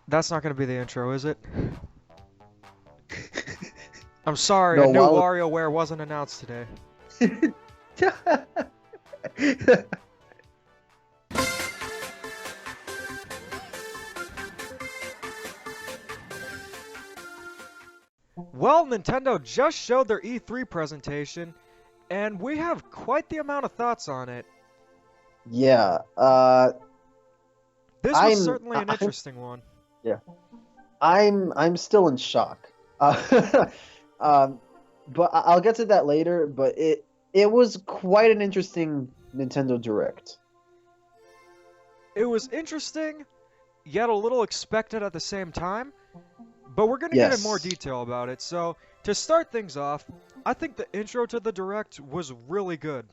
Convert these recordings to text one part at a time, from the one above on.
That's not gonna be the intro, is it? I'm sorry, a No, new while WarioWare wasn't announced today. Well, Nintendo just showed their E3 presentation, and we have quite the amount of thoughts on it. yeah, This was I'm, certainly an I'm, interesting one. yeah, I'm still in shock. Um, but I'll get to that later. But it was quite an interesting Nintendo Direct. It was interesting, yet a little expected at the same time, but we're gonna get in more Yes. detail about it. So, to start things off, I think the intro to the Direct was really good.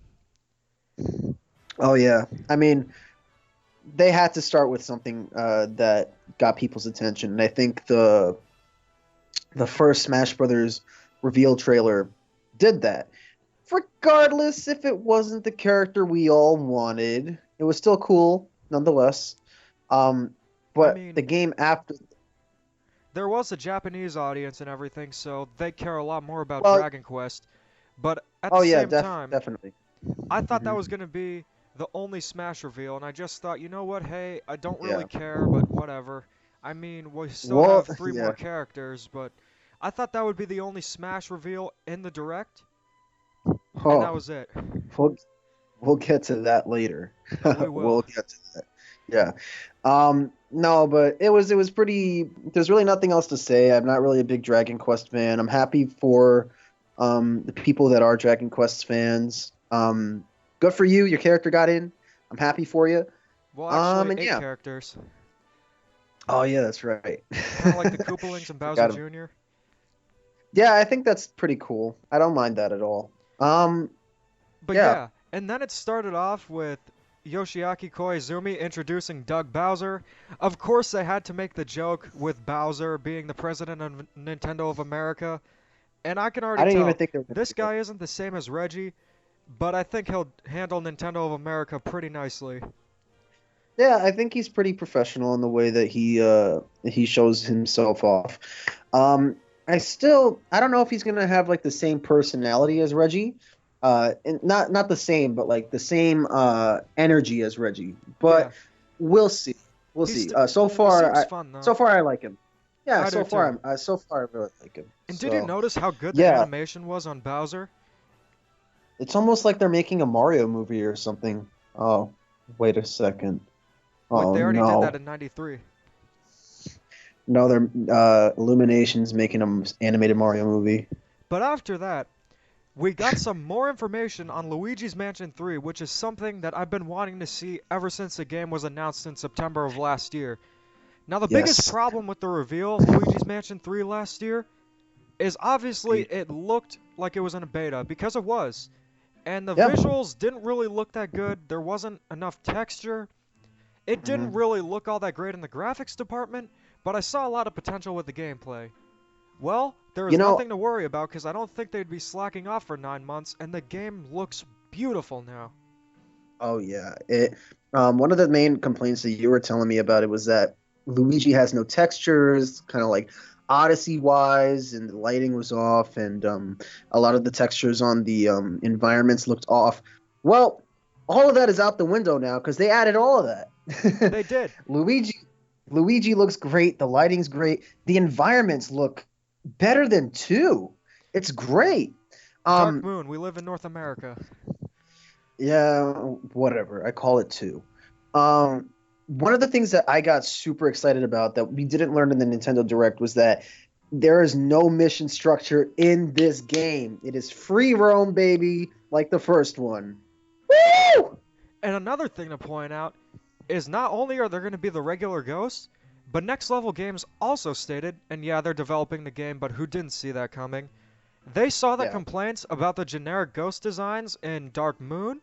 Oh yeah. I mean, they had to start with something that got people's attention, and I think the first Smash Brothers reveal trailer did that. Regardless if it wasn't the character we all wanted, it was still cool nonetheless. Um, I but the mean, game after, there was a Japanese audience and everything, so they care a lot more about well, Dragon Quest. But at the oh yeah, same time, definitely. I thought that Hmm. was going to be the only Smash reveal, and I just thought, you know what, hey, I don't really Yeah. care, but whatever. I mean, we still Well, have three more yeah. characters, but I thought that would be the only Smash reveal in the Direct, and that Oh, was it. we'll we'll get to that later. We We'll will. get to that. Yeah. No, but it was pretty. There's really nothing else to say. I'm not really a big Dragon Quest fan. I'm happy for the people that are Dragon Quest fans. Good for you. Your character got in. I'm happy for you. Well, actually, And eight yeah. characters, Oh yeah, that's right. kind of like the Koopalings and Bowser Forgot him. Jr. Yeah, I think that's pretty cool. I don't mind that at all. But Yeah. yeah, and then it started off with Yoshiaki Koizumi introducing Doug Bowser. Of course, they had to make the joke with Bowser being the president of Nintendo of America, and I can I already didn't even tell think they were gonna this do that. guy isn't the same as Reggie, but I think he'll handle Nintendo of America pretty nicely. Yeah, I think he's pretty professional in the way that he shows himself off. I don't know if he's gonna have like the same personality as Reggie. And not the same, but like the same energy as Reggie. But Yeah, we'll see. We'll he's see. st- he seems fun though. So far I like him. Yeah, I do too. so far I really like him. And did you So notice how good the yeah, animation was on Bowser? it's almost like they're making a Mario movie or something. Oh, wait a second. Wait, Oh they already did that no. in '93. No, they're Illumination's making an animated Mario movie. But after that, we got some more information on Luigi's Mansion 3, which is something that I've been wanting to see ever since the game was announced in September of last year. Now, the biggest Yes. problem with the reveal of Luigi's Mansion 3 last year is obviously Peach. it looked like it was in a beta, because it was. And the Yep. visuals didn't really look that good, there wasn't enough texture. It didn't Hmm. really look all that great in the graphics department, but I saw a lot of potential with the gameplay. Well, there is You know, nothing to worry about because I don't think they'd be slacking off for 9 months, and the game looks beautiful now. oh yeah. One of the main complaints that you were telling me about it was that Luigi has no textures, kind of like Odyssey wise, and the lighting was off, and a lot of the textures on the environments looked off. Well, all of that is out the window now because they added all of that. They did. Luigi Luigi looks great. The lighting's great. The environments look better than two. It's great. Dark Um, Moon, we live in North America. yeah, whatever. I call it two. Um, One of the things that I got super excited about that we didn't learn in the Nintendo Direct was that there is no mission structure in this game. It is free roam, baby, like the first one. Woo! And another thing to point out is not only are there going to be the regular ghosts, but Next Level Games also stated, and yeah, they're developing the game, but who didn't see that coming? They saw the Yeah. complaints about the generic ghost designs in Dark Moon,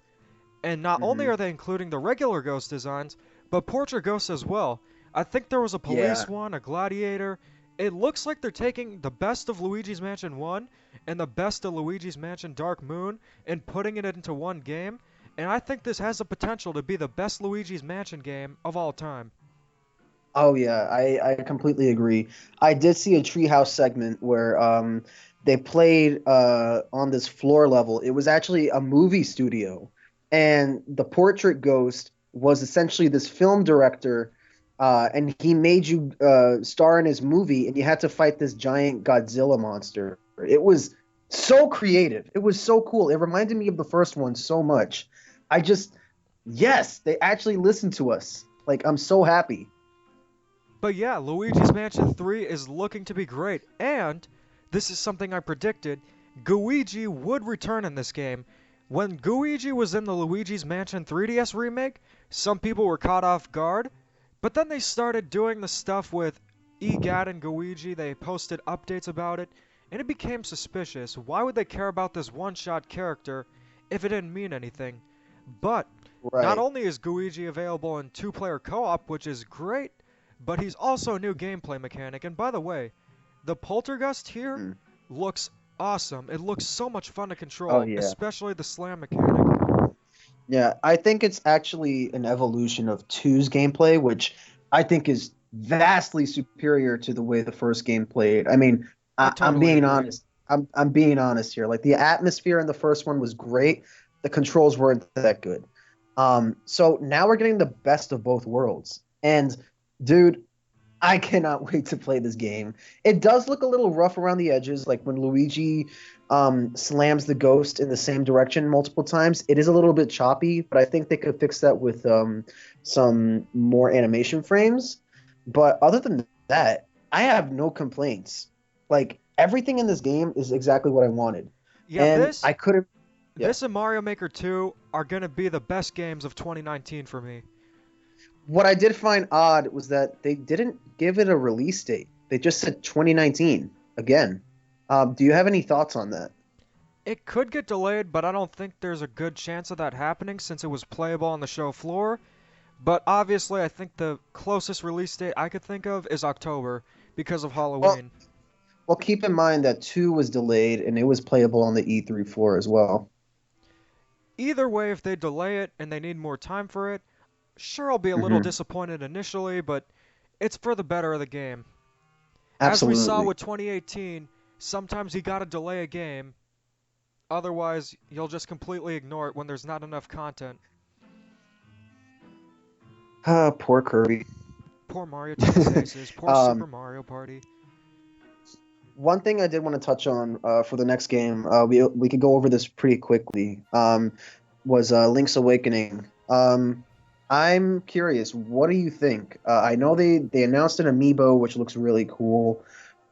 and not only Hmm. are they including the regular ghost designs, but portrait ghosts as well. I think there was a police Yeah. one, a gladiator. It looks like they're taking the best of Luigi's Mansion 1 and the best of Luigi's Mansion Dark Moon and putting it into one game, and I think this has the potential to be the best Luigi's Mansion game of all time. Oh yeah, I completely agree. I did see a treehouse segment where they played on this floor level. It was actually a movie studio, and the portrait ghost was essentially this film director, and he made you star in his movie, and you had to fight this giant Godzilla monster. It was so creative. It was so cool. It reminded me of the first one so much. I just, yes, they actually listened to us. Like I'm so happy. But yeah, Luigi's Mansion 3 is looking to be great, and this is something I predicted. Gooigi would return in this game. When Gooigi was in the Luigi's Mansion 3DS remake, some people were caught off guard, but then they started doing the stuff with EGAT and Gooigi. They posted updates about it, and it became suspicious. Why would they care about this one-shot character if it didn't mean anything? But not Right. only is Gooigi available in two-player co-op, which is great, but he's also a new gameplay mechanic. And by the way, the Poltergust here Mm. looks awesome. It looks so much fun to Oh control, yeah. especially the slam mechanic. Yeah, I think it's actually an evolution of two's gameplay, which I think is vastly superior to the way the first game played. I mean, I I'm totally being agree. honest. I'm being honest here. Like the atmosphere in the first one was great. The controls weren't that good. So now we're getting the best of both worlds. And dude, I cannot wait to play this game. It does look a little rough around the edges, like when Luigi slams the ghost in the same direction multiple times. It is a little bit choppy, but I think they could fix that with some more animation frames. But other than that, I have no complaints. Like everything in this game is exactly what I wanted, Yeah, and this I couldn't. Yeah. this and Mario Maker 2 are going to be the best games of 2019 for me. What I did find odd was that they didn't give it a release date. They just said 2019 again. Do you have any thoughts on that? It could get delayed, but I don't think there's a good chance of that happening since it was playable on the show floor. But obviously, I think the closest release date I could think of is October because of Well, Halloween. well, keep in mind that 2 was delayed and it was playable on the E3 floor as well. Either way, if they delay it and they need more time for it, sure, I'll be a little Hmm. disappointed initially, but it's for the better of the game. As we saw Absolutely. with 2018, sometimes you gotta delay a game, otherwise, you'll just completely ignore it when there's not enough content. Poor Kirby. Poor Mario Tennis Aces, poor Super um, Mario Party. One thing I did want to touch on for the next game, we could go over this pretty quickly. Was Link's Awakening. I'm curious, what do you think? I know they announced an amiibo, which looks really cool.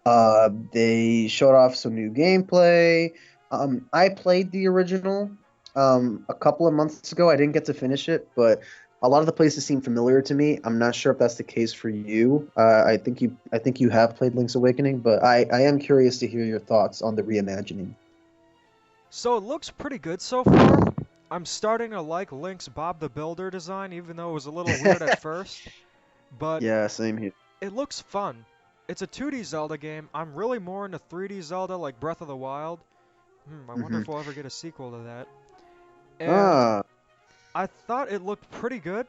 They showed off some new gameplay. I played the original a couple of months ago. I didn't get to finish it, but a lot of the places seem familiar to me. I'm not sure if that's the case for you. I think you have played Link's Awakening, but I am curious to hear your thoughts on the reimagining. So it looks pretty good so far. I'm starting to like Link's Bob the Builder design, even though it was a little weird at first. But Yeah, same here. it looks fun. It's a 2D Zelda game. I'm really more into 3D Zelda like Breath of the Wild. I wonder Hmm. if we'll ever get a sequel to that. And Ah, I thought it looked pretty good.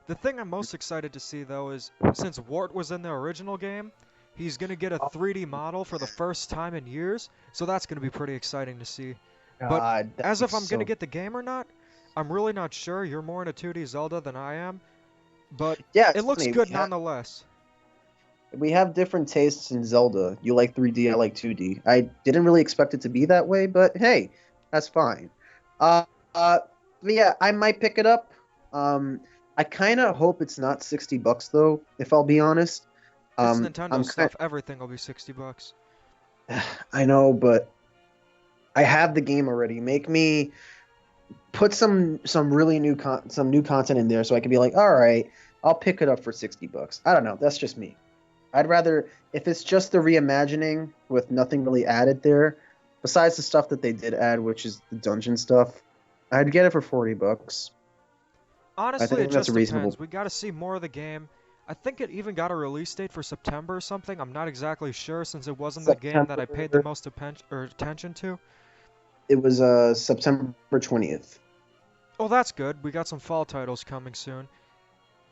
The thing I'm most excited to see though is since Wart was in the original game, he's gonna get a oh 3D model for the first time in years, so that's gonna be pretty exciting to see. But God, that'd as be if I'm gonna so. get the game or not, I'm really not sure. You're more into 2D Zelda than I am, but Yeah, it it's looks funny. good nonetheless. We have different tastes in Zelda. You like 3D, I like 2D. I didn't really expect it to be that way, but hey, that's fine. Uh, uh, but yeah, I might pick it up. I kind of hope it's not $60 though, if I'll be honest. It's Nintendo I'm kind stuff. Everything will be $60. I know, but I have the game already. Make me put some really some new content in there so I can be like, all right, I'll pick it up for $60. I don't know. That's just me. I'd rather if it's just the reimagining with nothing really added there, besides the stuff that they did add, which is the dungeon stuff, I'd get it for $40. I Honestly, it think that's a just reasonable depends. We gotta see more of the game. I think it even got a release date for September or something. I'm not exactly sure since it wasn't the game that I paid the September. most attention to. It was September 20th. Oh, that's good. We got some fall titles coming soon.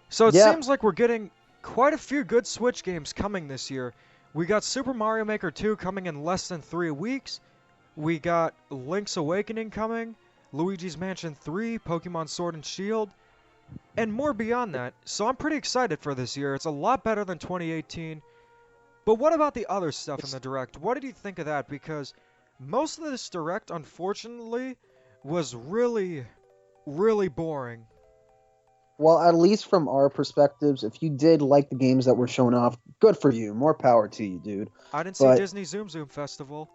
So it Yeah, seems like we're getting quite a few good Switch games coming this year. We got Super Mario Maker 2 coming in less than 3 weeks. We got Link's Awakening coming, Luigi's Mansion 3, Pokemon Sword and Shield, and more beyond that. So I'm pretty excited for this year. It's a lot better than 2018. But what about the other stuff in It's, the Direct? What did you think of that? Because most of this Direct, unfortunately, was really, really boring. well, at least from our perspectives, if you did like the games that were shown off, good for you. More power to you, dude. I didn't see But Disney Zoom Zoom Festival.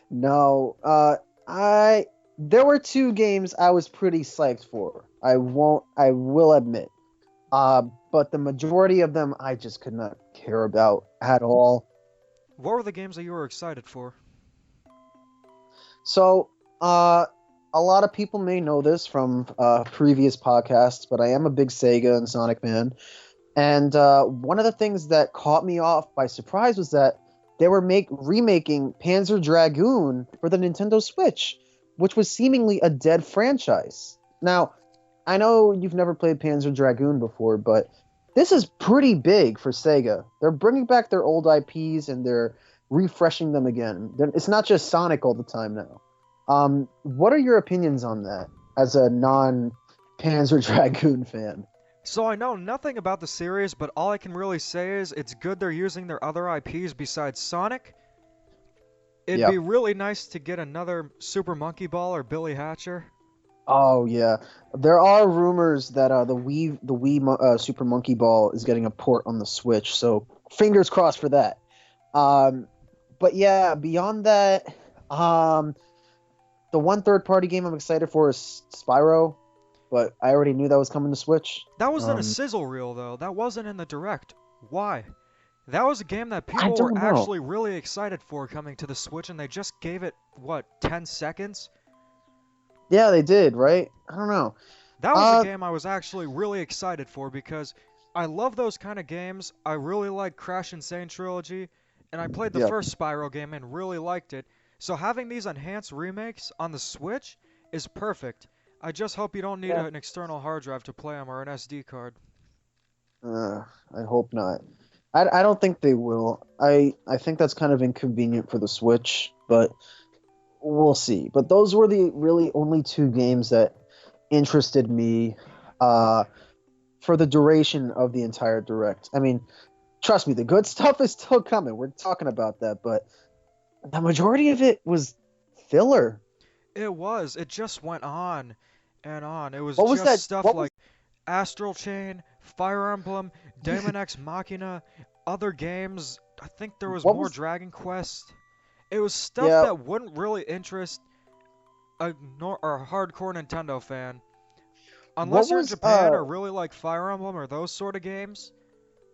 no, I there were two games I was pretty psyched for. I will admit. But the majority of them I just could not care about at all. What were the games that you were excited for? So, a lot of people may know this from previous podcasts, but I am a big Sega and Sonic fan. And one of the things that caught me off by surprise was that they were remaking Panzer Dragoon for the Nintendo Switch, which was seemingly a dead franchise. Now, I know you've never played Panzer Dragoon before, but this is pretty big for Sega. They're bringing back their old IPs and they're refreshing them again. It's not just Sonic all the time now. What are your opinions on that as a non Panzer Dragoon fan? So I know nothing about the series, but all I can really say is it's good they're using their other IPs besides Sonic. It'd Yeah. be really nice to get another Super Monkey Ball or Billy Hatcher. Oh yeah, there are rumors that the Wii Super Monkey Ball is getting a port on the Switch, so fingers crossed for that. Um, but yeah, beyond that, um, the one third party game I'm excited for is Spyro, but I already knew that was coming to Switch. That was in a Um, sizzle reel, though. That wasn't in the Direct. Why? That was a game that I people were don't know. actually really excited for coming to the Switch, and they just gave it, what, 10 seconds? Yeah, they did, right? I don't know. That was a Uh, game I was actually really excited for because I love those kind of games. I really like Crash Insane Trilogy, and I played the yeah. first Spyro game and really liked it. So having these enhanced remakes on the Switch is perfect. I just hope you don't need Yeah. an external hard drive to play them or an SD card. I hope not. I don't think they will. I think that's kind of inconvenient for the Switch, but we'll see. But those were the really only two games that interested me uh, for the duration of the entire direct. I mean, trust me, the good stuff is still coming. We're talking about that, but the majority of it was filler. It was. It just went on and on. It was What was just that? stuff What was like Astral Chain, Fire Emblem, Daemon X Machina, other games. I think there was what more was Dragon Quest. It was stuff yeah? that wouldn't really interest a hardcore Nintendo fan. What Unless you're in was Japan or really like Fire Emblem or those sort of games,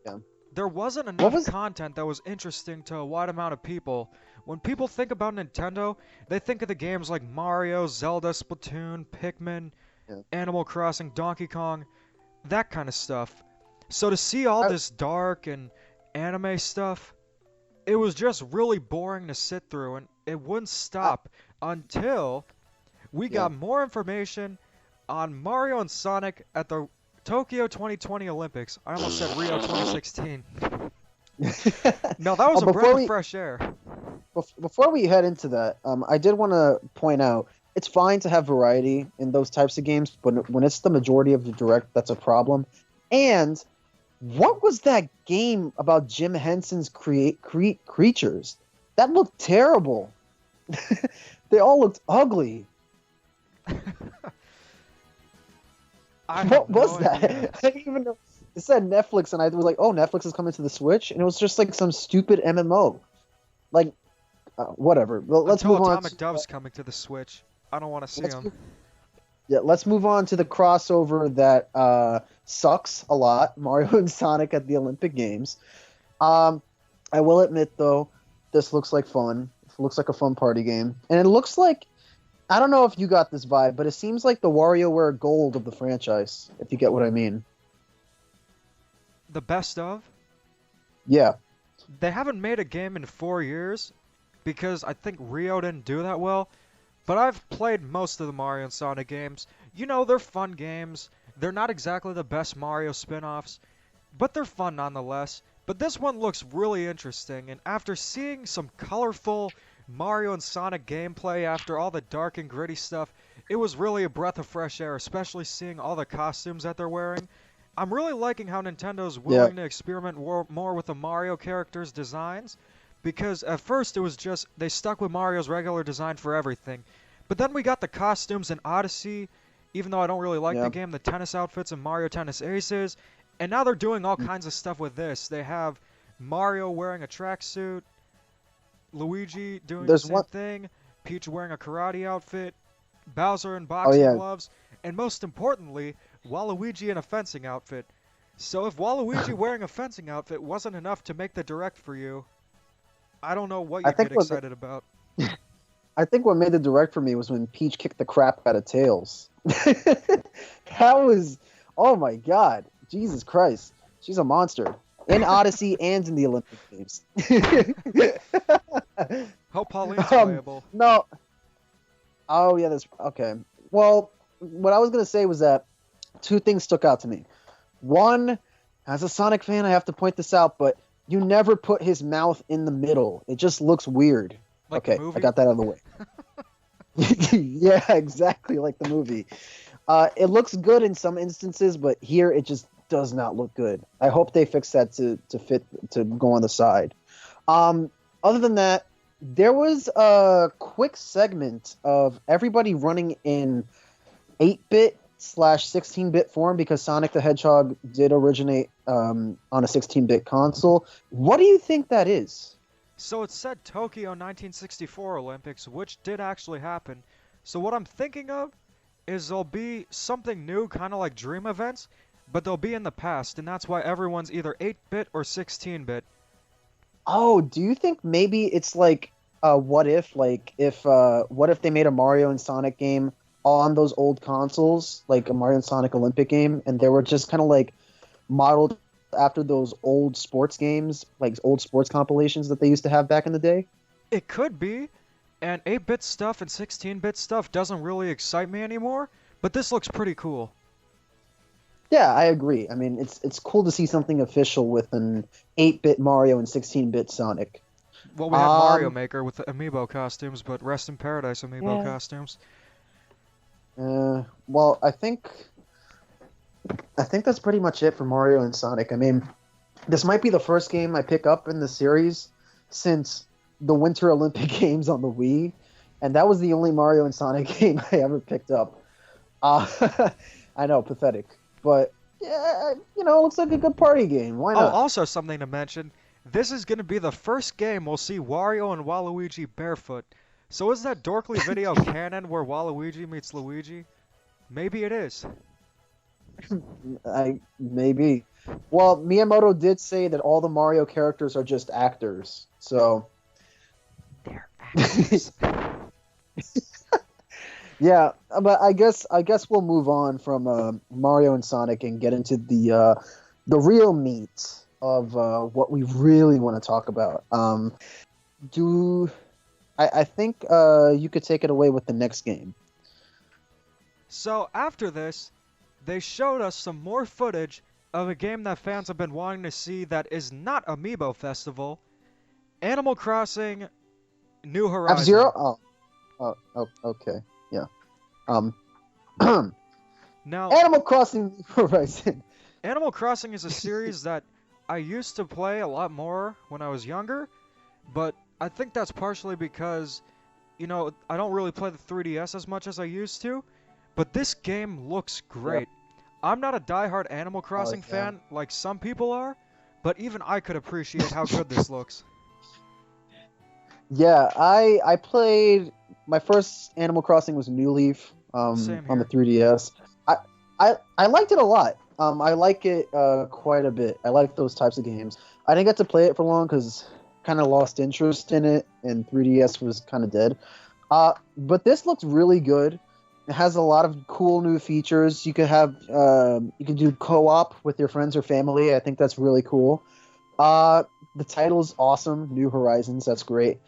yeah, there wasn't what enough was content that was interesting to a wide amount of people. When people think about Nintendo, they think of the games like Mario, Zelda, Splatoon, Pikmin, yeah. Animal Crossing, Donkey Kong, that kind of stuff. So to see all I, this dark and anime stuff, it was just really boring to sit through, and it wouldn't I stop until we yeah. got more information on Mario and Sonic at the Tokyo 2020 Olympics. I almost said Rio 2016. No, that was Oh, a breath of fresh air. before we head into that, I did want to point out it's fine to have variety in those types of games, but when it's the majority of the direct, that's a problem. And what was that game about Jim Henson's creatures? That looked terrible. They all looked ugly. I have What was no that? idea. I didn't even know. It said Netflix, and I was like, "Oh, Netflix is coming to the Switch," and it was just like some stupid MMO. Like, whatever. Well, let's Until move on. Atomic Dove's coming to the Switch. I don't want to see Let's him. move, yeah, let's move on to the crossover that sucks a lot. Mario and Sonic at the Olympic Games. Um, I will admit though, this looks like fun. It looks like a fun party game, and it looks like I don't know if you got this vibe, but it seems like the WarioWare Gold of the franchise. If you get what I mean. The best of? Yeah. They haven't made a game in 4 years because I think Rio didn't do that well. But I've played most of the Mario and Sonic games. You know, they're fun games. They're not exactly the best Mario spin-offs. but they're fun nonetheless. But this one looks really interesting, and after seeing some colorful Mario and Sonic gameplay after all the dark and gritty stuff, it was really a breath of fresh air, especially seeing all the costumes that they're wearing. I'm really liking how Nintendo's Yeah. willing to experiment more with the Mario characters' designs, because at first it was just they stuck with Mario's regular design for everything. But then we got the costumes in Odyssey, even though I don't really like the Yeah. game, the tennis outfits in Mario Tennis Aces, and now they're doing all kinds of stuff with this. They have Mario wearing a tracksuit, Luigi doing the There's same one thing, Peach wearing a karate outfit, Bowser in oh boxing yeah. gloves, and most importantly, Waluigi in a fencing outfit. So if Waluigi wearing a fencing outfit wasn't enough to make the direct for you, I don't know what I you'd think get what excited about. I think what made the direct for me was when Peach kicked the crap out of Tails. That was, oh my god, Jesus Christ, she's a monster in Odyssey and in the Olympic Games. Hope Pauline's um, playable. no, oh yeah, that's okay. Well, what I was gonna say was that two things stuck out to me. One, as a Sonic fan, I have to point this out, but you never put his mouth in the middle. It just looks weird. Like the Okay, I movie? got that out of the way. Yeah, exactly like the movie. It looks good in some instances, but here it just does not look good. I hope they fix that to fit to go on the side. Um, Other than that, there was a quick segment of everybody running in 8-bit slash 16-bit form because Sonic the Hedgehog did originate on a 16-bit console. What do you think that is? So it said Tokyo 1964 Olympics, which did actually happen. So what I'm thinking of is there'll be something new, kind of like Dream Events, but they'll be in the past, and that's why everyone's either 8-bit or 16-bit. Oh, do you think maybe it's like what if what if they made a Mario and Sonic game on those old consoles, like a Mario and Sonic Olympic game, and they were just kind of like modeled after those old sports games, like old sports compilations that they used to have back in the day? It could be, and 8-bit stuff and 16-bit stuff doesn't really excite me anymore, but this looks pretty cool. Yeah, I agree. I mean, it's cool to see something official with an 8-bit Mario and 16-bit Sonic. Well, we had Mario Um, Maker with the amiibo costumes, but Rest in Paradise amiibo yeah. costumes. Well, I think that's pretty much it for Mario and Sonic. I mean, this might be the first game I pick up in the series since the Winter Olympic Games on the Wii, and that was the only Mario and Sonic game I ever picked up. Uh, I know, pathetic, but yeah, it looks like a good party game. Why Oh, not? also something to mention, this is going to be the first game we'll see Wario and Waluigi barefoot. So is that Dorkly video canon where Waluigi meets Luigi? Maybe it is. I maybe. Well, Miyamoto did say that all the Mario characters are just actors, so They're actors. yeah. But I guess we'll move on from Mario and Sonic and get into the real meat of what we really want to talk about. Do I think you could take it away with the next game? So after this, they showed us some more footage of a game that fans have been wanting to see that is not Amiibo Festival, Animal Crossing New F Horizon. Zero? Oh, okay, yeah. Um, Now, Animal Crossing New Horizon. Animal Crossing is a series that I used to play a lot more when I was younger, but I think that's partially because, I don't really play the 3DS as much as I used to, but this game looks great. I'm not a diehard Animal Crossing Oh, yeah. fan like some people are, but even I could appreciate how good this looks. Yeah, I played my first Animal Crossing was New Leaf Same on the here. 3DS. I liked it a lot. I like it quite a bit. I like those types of games. I didn't get to play it for long because kind of lost interest in it, and 3DS was kind of dead. But this looks really good. It has a lot of cool new features. You could have you can do co-op with your friends or family. I think that's really cool. The title is awesome. New Horizons. That's great.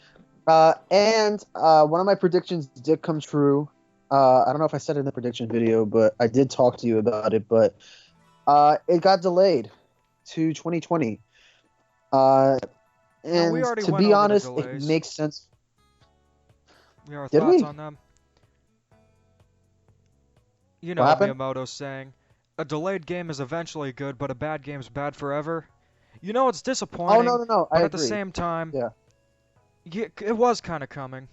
And one of my predictions did come true. I don't know if I said it in the prediction video, but I did talk to you about it. But it got delayed to 2020. Uh, Now, we and already to went be over the honest, it delays. makes sense. Our Did thoughts we? on them? You What know happened? Miyamoto's saying, a delayed game is eventually good, but a bad game's bad forever. You know it's Oh, no, disappointing, no, no. I but at the agree. same time, Yeah. it was kind of coming.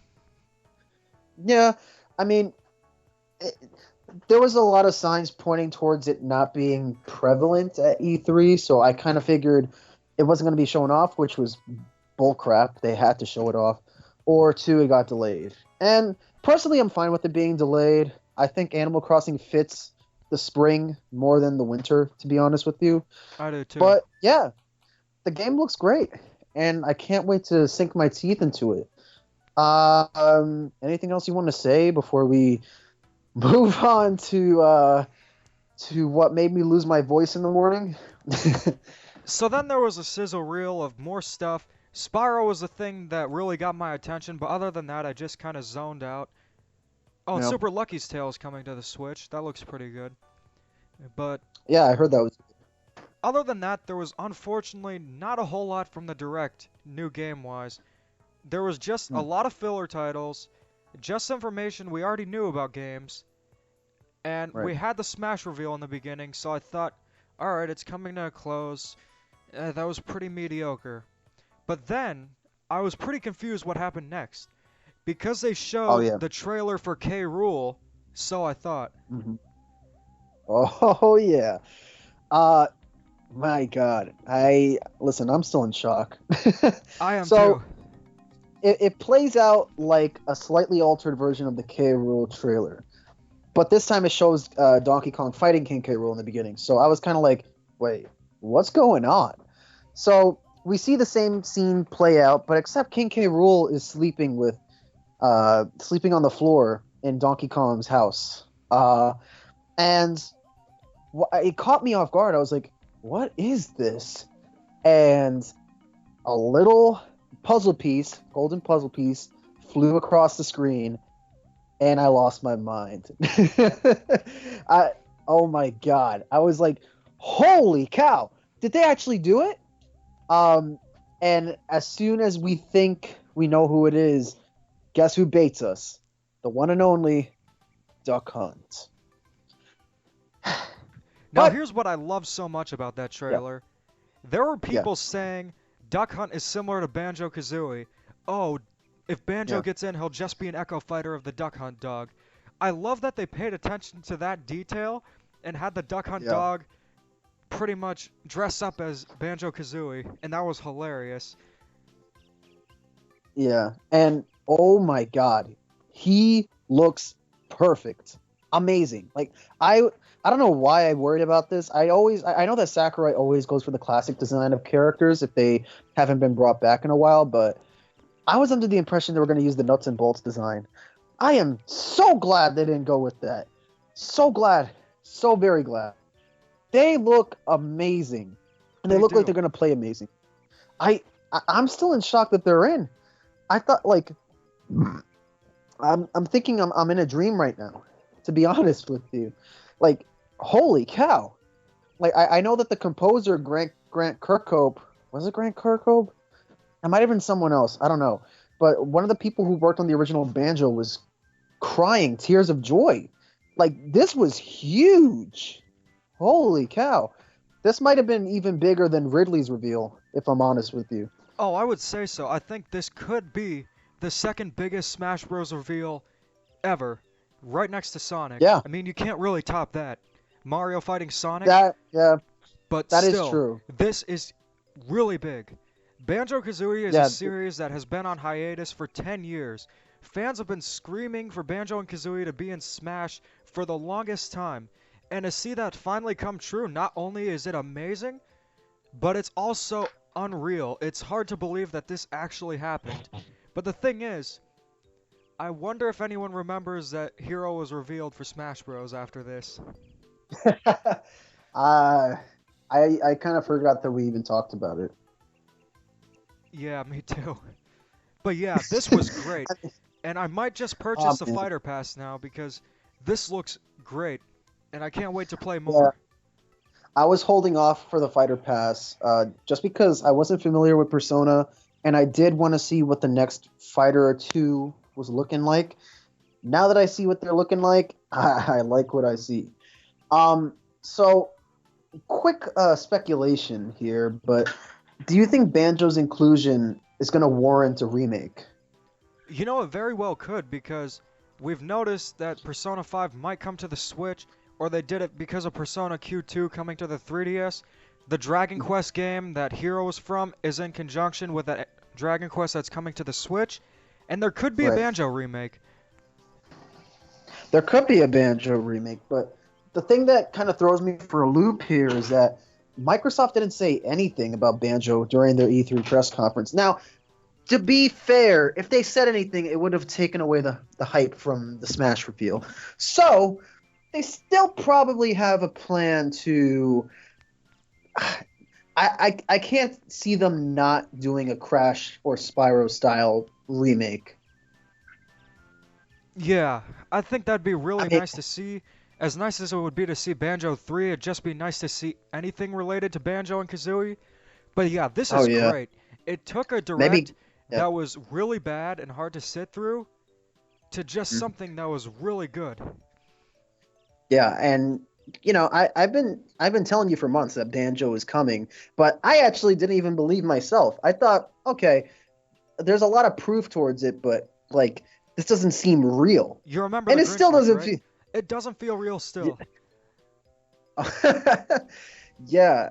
Yeah. I mean, it, there was a lot of signs pointing towards it not being prevalent at E3, so I kind of figured it wasn't going to be shown off, which was bullcrap. They had to show it off. Or two, it got delayed. And personally, I'm fine with it being delayed. I think Animal Crossing fits the spring more than the winter, to be honest with you. I do too. But yeah, the game looks great, and I can't wait to sink my teeth into it. Anything else you want to say before we move on to what made me lose my voice in the morning? So then there was a sizzle reel of more stuff. Spyro was the thing that really got my attention, but other than that, I just kind of zoned out. Oh, and Yeah, Super Lucky's Tale is coming to the Switch. That looks pretty good. But yeah, I heard that was. other than that, there was unfortunately not a whole lot from the Direct, new game-wise. There was just a Hmm, lot of filler titles, just information we already knew about games, and right. we had the Smash reveal in the beginning, so I thought, alright, it's coming to a close. That was pretty mediocre. But then, I was pretty confused what happened next. Because they Oh showed yeah. the trailer for K. Rool, so I thought. Hmm. Oh yeah. Uh, my God. I listen. I'm still in shock. I am too. So it plays out like a slightly altered version of the K. Rool trailer, but this time it shows Donkey Kong fighting King K. Rool in the beginning. So I was kind of like, wait, what's going on? So we see the same scene play out, but except King K. Rool is sleeping on the floor in Donkey Kong's house. And it caught me off guard. I was like, what is this? And a little puzzle piece, golden puzzle piece, flew across the screen, and I lost my mind. I, oh my God. I was like, holy cow. Did they actually do it? Um, and as soon as we think we know who it is, guess who baits us? The one and only Duck Hunt. Now, But here's what I love so much about that yeah, trailer. There were yeah, people saying Duck Hunt is similar to Banjo Kazooie. Oh, if Banjo yeah, gets in, he'll just be an echo fighter of the Duck Hunt dog. I love that they paid attention to that detail and had the Duck Hunt yeah, dog pretty much dress up as Banjo Kazooie, and that was hilarious. yeah. And oh my God, he looks perfect, amazing. Like I don't know why I worried about this. I know that Sakurai always goes for the classic design of characters if they haven't been brought back in a while, but I was under the impression they were going to use the nuts and bolts design. I am so glad they didn't go with that. So glad, so very glad. They look amazing, and they They look like do. they're going to play amazing. I, I'm still in shock that they're in. I thought like I'm thinking I'm in a dream right now, to be honest with you. Like, holy cow. Like I know that the composer Grant Kirkhope, was it Grant Kirkhope? It might have been someone else. I don't know. But one of the people who worked on the original Banjo was crying tears of joy. Like this was huge. Holy cow. This might have been even bigger than Ridley's reveal, if I'm honest with you. Oh, I would say so. I think this could be the second biggest Smash Bros. Reveal ever, right next to Sonic. Yeah, I mean, you can't really top that. Mario fighting Sonic, yeah, but that is still, true. this is really big. Banjo-Kazooie is a Yeah, series that has been on hiatus for 10 years. Fans have been screaming for Banjo and Kazooie to be in Smash for the longest time. And to see that finally come true, not only is it amazing, but it's also unreal. It's hard to believe that this actually happened. But the thing is, I wonder if anyone remembers that Hero was revealed for Smash Bros. After this. uh, I kind of forgot that we even talked about it. Yeah, me too. But yeah, this was great. And I might just Oh purchase the man, Fighter Pass now because this looks great. And I can't wait to play yeah. more. I was holding off for the Fighter Pass, just because I wasn't familiar with Persona, and I did want to see what the next Fighter 2 was looking like. Now that I see what they're looking like, I like what I see. So quick speculation here, but do you think Banjo's inclusion is going to warrant a remake? You know, it very well could because we've noticed that Persona 5 might come to the Switch, or they did it because of Persona Q2 coming to the 3DS. The Dragon Quest game that Hero is from is in conjunction with that Dragon Quest that's coming to the Switch, and there could be a Right. Banjo remake. There could be a Banjo remake, but the thing that kind of throws me for a loop here is that Microsoft didn't say anything about Banjo during their E3 press conference. Now, to be fair, if they said anything, it would have taken away the hype from the Smash reveal. So, they still probably have a plan to. I can't see them not doing a Crash or Spyro style remake. Yeah, I think that'd be I really mean, nice to see. As nice as it would be to see Banjo 3, it'd just be nice to see anything related to Banjo and Kazooie. But yeah, this oh is yeah, great. It took a maybe. direct Yeah. that was really bad and hard to sit through to just Mhm. something that was really good. Yeah, and I've been telling you for months that Banjo is coming, but I actually didn't even believe myself. I thought, okay, there's a lot of proof towards it, but like this doesn't seem real, You remember and the it Grinch still myth, doesn't right? feel. It doesn't feel real still. Yeah,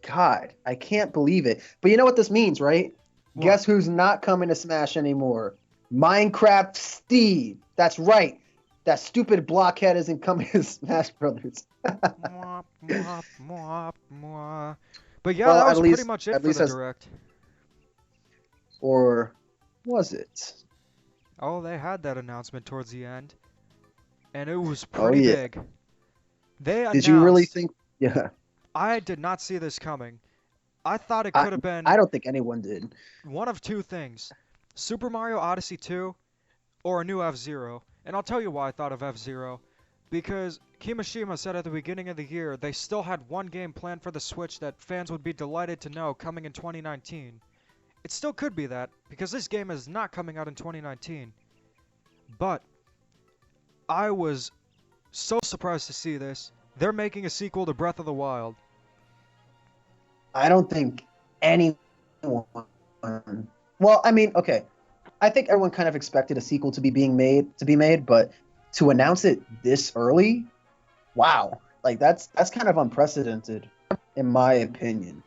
God, I can't believe it. But you know what this means, right? What? Guess who's not coming to Smash anymore? Minecraft Steve. That's right. That stupid blockhead isn't coming to Smash Brothers. Mwah, mwah, mwah, mwah. But yeah, Well, that at was pretty least, much it at for least the as, direct. or was it? Oh, they had that announcement towards the end, and it was Oh pretty yeah. big. They Did you really announced, think? Yeah. I did not see this coming. I thought it I could have I been don't think anyone did. one of two things: Super Mario Odyssey 2 or a new F-Zero. And I'll tell you why I thought of F-Zero. Because Kimishima said at the beginning of the year they still had one game planned for the Switch that fans would be delighted to know coming in 2019. It still could be that, because this game is not coming out in 2019. But I was so surprised to see this. They're making a sequel to Breath of the Wild. I don't think anyone. Well, I mean, okay. I think everyone kind of expected a sequel to be made, but to announce it this early, wow. Like that's kind of unprecedented in my opinion.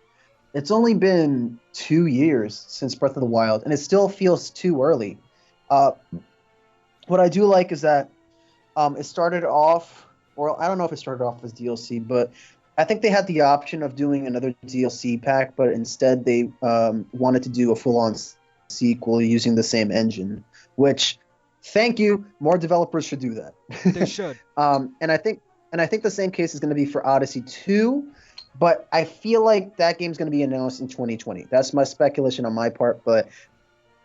It's only been 2 years since Breath of the Wild, and it still feels too early. Uh, what I do like is that it started off, or I don't know if it started off as DLC, but I think they had the option of doing another DLC pack, but instead they wanted to do a full-on sequel using the same engine. Which, thank you, more developers should do that. They should. And I think the same case is going to be for Odyssey 2, but I feel like that game's going to be announced in 2020. That's my speculation on my part, but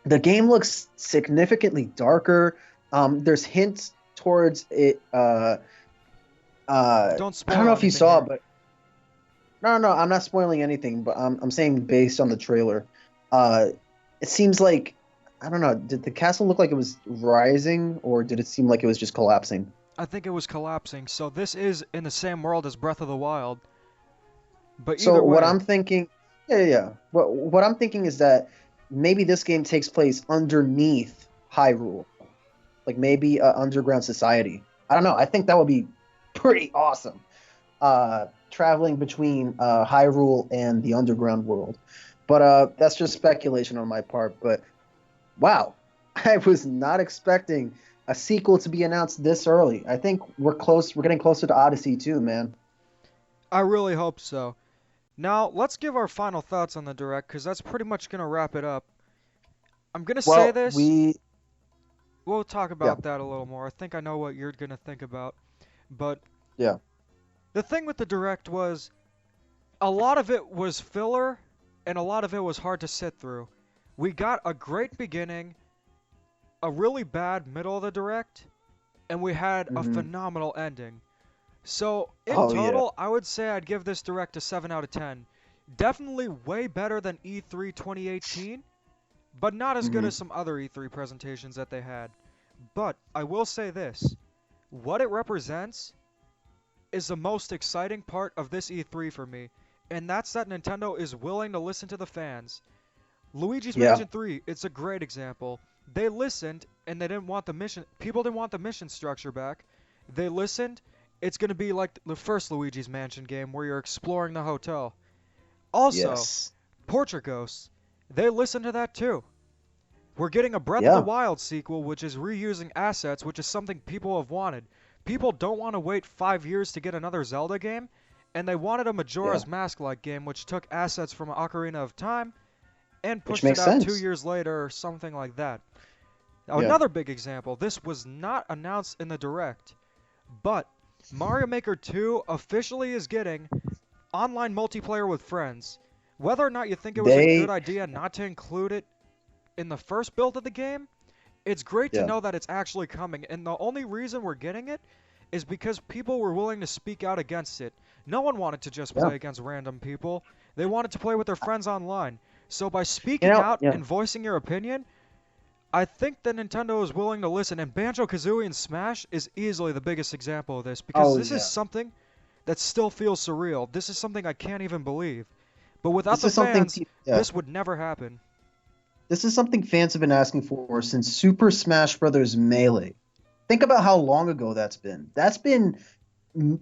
the game looks significantly darker. There's hints towards it. Don't I don't know spoil if you anything saw, here. but no, I'm not spoiling anything. But I'm saying based on the trailer, uh, it seems like I don't know. Did the castle look like it was rising, or did it seem like it was just collapsing? I think it was collapsing, so this is in the same world as Breath of the Wild. But So either what way, I'm thinking, yeah, yeah, yeah. What I'm thinking is that maybe this game takes place underneath Hyrule, like maybe an underground society. I don't know. I think that would be pretty awesome. Traveling between Hyrule and the underground world. But that's just speculation on my part. But wow, I was not expecting a sequel to be announced this early. I think we're close. We're getting closer to Odyssey too, man. I really hope so. Now, let's give our final thoughts on the direct, because that's pretty much going to wrap it up. I'm going to say Well, this. we We'll talk yeah, about that a little more. I think I know what you're going to think about. But yeah. the thing with the direct was a lot of it was filler, and a lot of it was hard to sit through. We got a great beginning, a really bad middle of the direct, and we had a Hmm. phenomenal ending. So, in Oh yeah. total, I would say I'd give this direct a 7 out of 10. Definitely way better than E3 2018, but not as good Hmm. as some other E3 presentations that they had. But I will say this, what it represents is the most exciting part of this E3 for me, and that's that Nintendo is willing to listen to the fans. Luigi's Yeah. Mansion 3, it's a great example. They listened and they didn't want the mission people didn't want the mission structure back. They listened. It's going to be like the first Luigi's Mansion game where you're exploring the hotel. Also, Yes. Portrait Ghosts, they listened to that too. We're getting a Breath of the Yeah. Wild sequel, which is reusing assets, which is something people have wanted. People don't want to wait 5 years to get another Zelda game, and they wanted a Yeah. Majora's Mask-like game, which took assets from Ocarina of Time and Which pushed it makes out two sense. years later or something like that. Now, Yeah. another big example, this was not announced in the Direct, but Mario Maker 2 officially is getting online multiplayer with friends. Whether or not you think it was a good They. idea not to include it in the first build of the game, it's great to Yeah. know that it's actually coming, and the only reason we're getting it is because people were willing to speak out against it. No one wanted to just Yeah. play against random people. They wanted to play with their friends online. So by You speaking know. out Yeah. and voicing your opinion, I think that Nintendo is willing to listen, and Banjo-Kazooie and Smash is easily the biggest example of this, because Oh this is yeah. something that still feels surreal. This is something I can't even believe. But without This the is something. fans, Yeah. this would never happen. This is something fans have been asking for since Super Smash Bros. Melee. Think about how long ago that's been. That's been mm,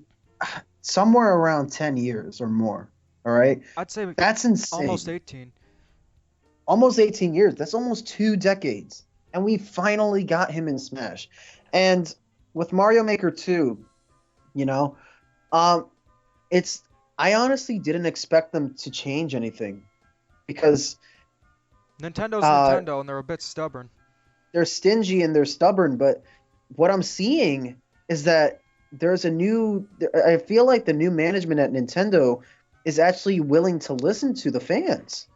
somewhere around 10 years or more. All right. I'd say That's almost insane. 18. Almost 18 years. That's almost 2 decades. And we finally got him in Smash. And with Mario Maker 2, you know, um, it's I honestly didn't expect them to change anything because Nintendo's uh, Nintendo, and they're a bit stubborn. they're stingy and they're stubborn. But what I'm seeing is that there's a new. I feel like the new management at Nintendo is actually willing to listen to the fans.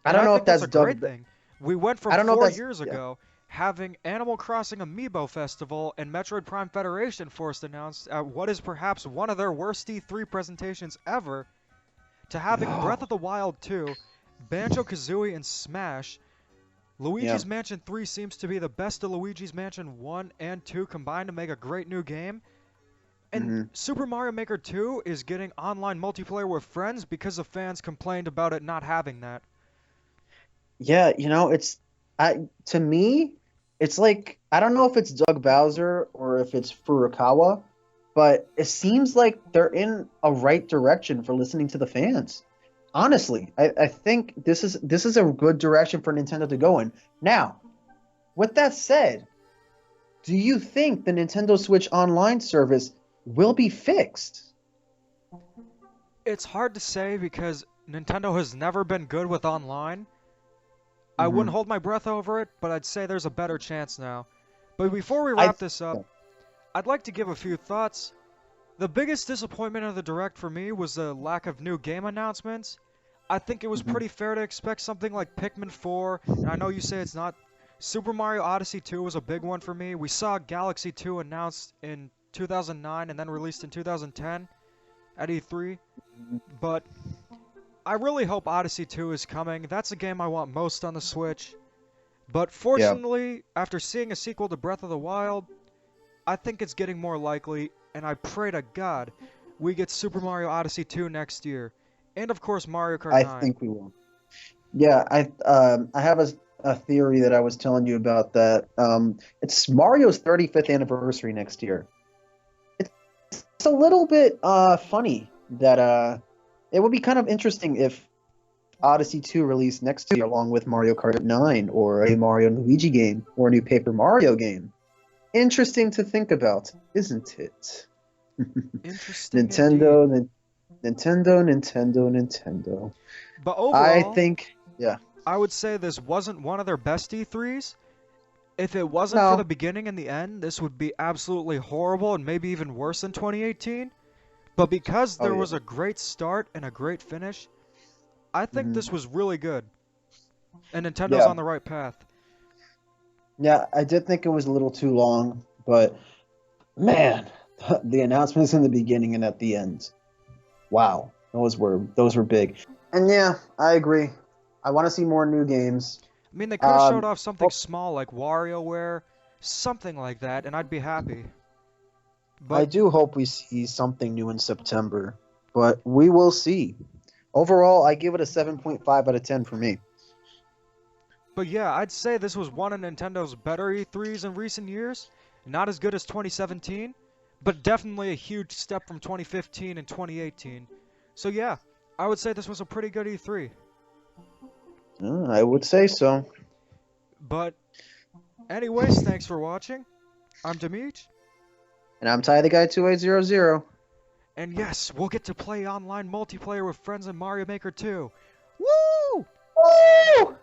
I And don't I know think if that's that's a great Doug. thing. We went I from don't know if four that's years yeah. ago having Animal Crossing Amiibo Festival and Metroid Prime Federation Force announced at what is perhaps one of their worst E3 presentations ever, to having Breath No. of the Wild 2, Banjo-Kazooie, and Smash. Yeah. Luigi's Mansion 3 seems to be the best of Luigi's Mansion 1 and 2 combined to make a great new game. And Hmm. Super Mario Maker 2 is getting online multiplayer with friends because the fans complained about it not having that. Yeah, it's to me, it's like I don't know if it's Doug Bowser or if it's Furukawa, but it seems like they're in a right direction for listening to the fans. Honestly, I think this is a good direction for Nintendo to go in. Now, with that said, do you think the Nintendo Switch Online service will be fixed? It's hard to say because Nintendo has never been good with online. I wouldn't Hmm. hold my breath over it, but I'd say there's a better chance now. But before we I wrap this up, yeah. I'd like to give a few thoughts. The biggest disappointment of the Direct for me was the lack of new game announcements. I think it was Mhm. pretty fair to expect something like Pikmin 4, and I know you say it's not. Super Mario Odyssey 2 was a big one for me. We saw Galaxy 2 announced in 2009 and then released in 2010 at E3, but I really hope Odyssey 2 is coming. That's a game I want most on the Switch. But Yeah. fortunately, after seeing a sequel to Breath of the Wild, I think it's getting more likely, and I pray to God we get Super Mario Odyssey 2 next year. And of course, Mario Kart I 9. think we will. Yeah, I have a theory that I was telling you about that. It's Mario's 35th anniversary next year. It's a little bit funny that it would be kind of interesting if Odyssey 2 released next year along with Mario Kart 9 or a Mario and Luigi game or a new Paper Mario game. Interesting to think about, isn't it? Interesting indeed. Nintendo, Nintendo. But I overall, think, yeah, I would say this wasn't one of their best E3s. If it wasn't for the no, beginning and the end, this would be absolutely horrible and maybe even worse than 2018. But because oh there yeah. was a great start and a great finish, I think Hmm. this was really good. And Nintendo's Yeah, on the right path. yeah, I did think it was a little too long, but man. The announcements in the beginning and at the end. Wow, those were big. And yeah, I agree. I want to see more new games. I mean, they could have showed Um, off something small like WarioWare, something like that, and I'd be happy. I But do hope we see something new in September, but we will see. Overall, I give it a 7.5 out of 10 for me. But yeah, I'd say this was one of Nintendo's better E3s in recent years. Not as good as 2017, but definitely a huge step from 2015 and 2018. So yeah, I would say this was a pretty good E3. I would say so. But anyways, thanks for watching. I'm Demeech, And I'm Ty the Guy 2800. and yes, we'll get to play online multiplayer with friends in Mario Maker 2. Woo! Woo!